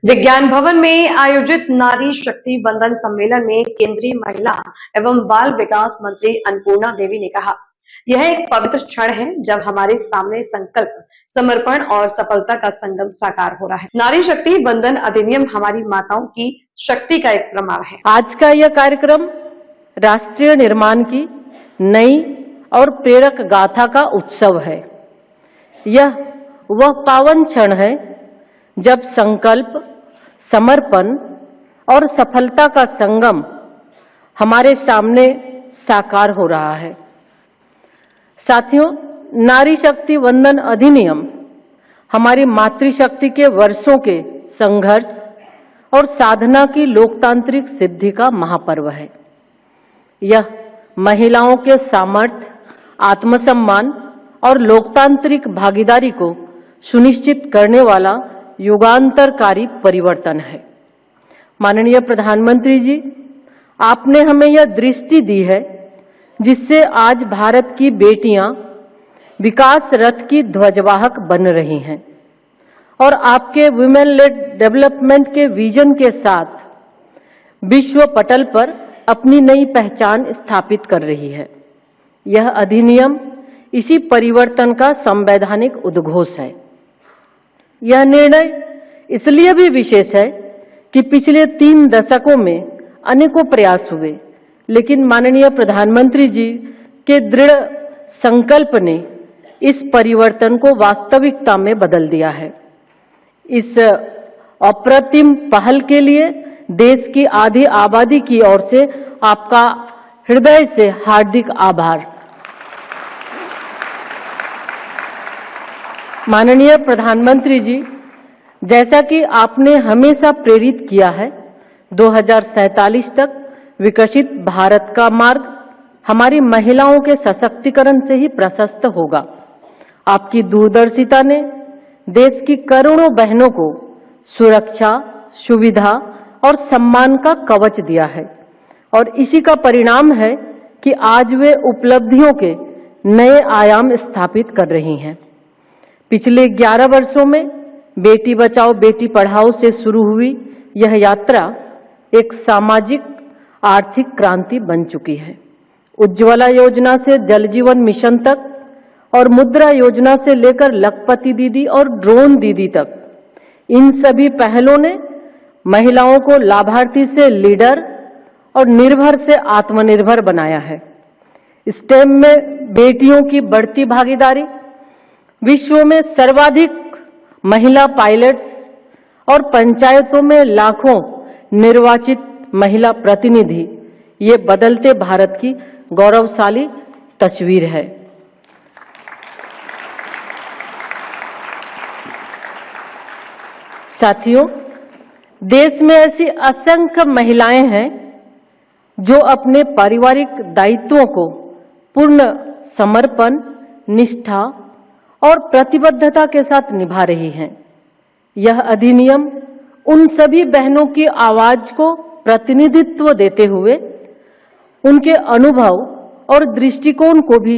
विज्ञान भवन में आयोजित नारी शक्ति बंधन सम्मेलन में केंद्रीय महिला एवं बाल विकास मंत्री अन्नपूर्णा देवी ने कहा, यह एक पवित्र क्षण है जब हमारे सामने संकल्प, समर्पण और सफलता का संगम साकार हो रहा है। नारी शक्ति बंधन अधिनियम हमारी माताओं की शक्ति का एक प्रमाण है। आज का यह कार्यक्रम राष्ट्रीय निर्माण की नई और प्रेरक गाथा का उत्सव है। यह वह पावन क्षण है जब संकल्प, समर्पण और सफलता का संगम हमारे सामने साकार हो रहा है। साथियों, नारी शक्ति वंदन अधिनियम हमारी मातृशक्ति के वर्षों के संघर्ष और साधना की लोकतांत्रिक सिद्धि का महापर्व है। यह महिलाओं के सामर्थ्य, आत्मसम्मान और लोकतांत्रिक भागीदारी को सुनिश्चित करने वाला युगांतरकारी परिवर्तन है। माननीय प्रधानमंत्री जी, आपने हमें यह दृष्टि दी है जिससे आज भारत की बेटियां विकास रथ की ध्वजवाहक बन रही हैं और आपके वुमेन लेड डेवलपमेंट के विजन के साथ विश्व पटल पर अपनी नई पहचान स्थापित कर रही है। यह अधिनियम इसी परिवर्तन का संवैधानिक उद्घोष है। यह निर्णय इसलिए भी विशेष है कि पिछले 3 दशकों में अनेकों प्रयास हुए, लेकिन माननीय प्रधानमंत्री जी के दृढ़ संकल्प ने इस परिवर्तन को वास्तविकता में बदल दिया है। इस अप्रतिम पहल के लिए देश की आधी आबादी की ओर से आपका हृदय से हार्दिक आभार। माननीय प्रधानमंत्री जी, जैसा कि आपने हमेशा प्रेरित किया है, 2047 तक विकसित भारत का मार्ग हमारी महिलाओं के सशक्तिकरण से ही प्रशस्त होगा। आपकी दूरदर्शिता ने देश की करोड़ों बहनों को सुरक्षा, सुविधा और सम्मान का कवच दिया है और इसी का परिणाम है कि आज वे उपलब्धियों के नए आयाम स्थापित कर रही हैं। पिछले 11 वर्षों में बेटी बचाओ बेटी पढ़ाओ से शुरू हुई यह यात्रा एक सामाजिक आर्थिक क्रांति बन चुकी है। उज्ज्वला योजना से जल जीवन मिशन तक और मुद्रा योजना से लेकर लखपति दीदी और ड्रोन दीदी तक, इन सभी पहलों ने महिलाओं को लाभार्थी से लीडर और निर्भर से आत्मनिर्भर बनाया है। स्टेम में बेटियों की बढ़ती भागीदारी, विश्व में सर्वाधिक महिला पायलट्स और पंचायतों में लाखों निर्वाचित महिला प्रतिनिधि, ये बदलते भारत की गौरवशाली तस्वीर है। साथियों, देश में ऐसी असंख्य महिलाएं हैं जो अपने पारिवारिक दायित्वों को पूर्ण समर्पण, निष्ठा और प्रतिबद्धता के साथ निभा रही हैं। यह अधिनियम उन सभी बहनों की आवाज को प्रतिनिधित्व देते हुए उनके अनुभव और दृष्टिकोण को भी